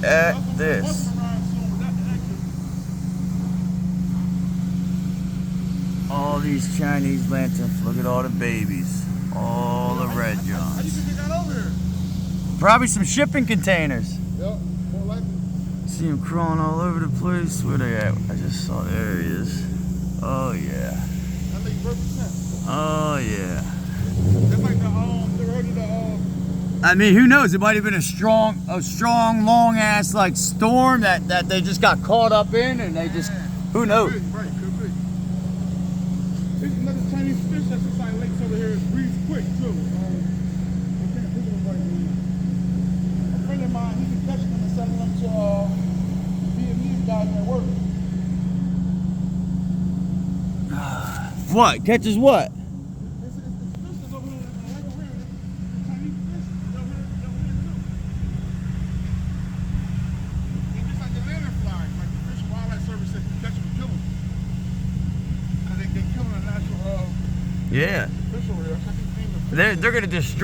at this. All these Chinese lanterns. Look at all the babies. All the red johns. Probably some shipping containers. Yep, more likely. See them crawling all over the place. Where they at? I just saw. There he is. Oh yeah. That makes perfect sense. Oh yeah. That's like I mean, who knows? It might have been a strong, long ass like storm that they just got caught up in, and they just, who knows? Right, could be. There's another Chinese fish that's inside lakes over here. It breathes quick too. I can't think of it right now. A friend of mine, he's been catching them and selling them to Vietnamese guys at work. What? Catches what? It's fish that's over here, right over here. It's Chinese fish that's over here too. They're just like the lantern flies, like the Fish and Wildlife Service said, you catch them and kill them. Because they're killing a natural Yeah. fish over here. I can't think of the fish. They're gonna destroy.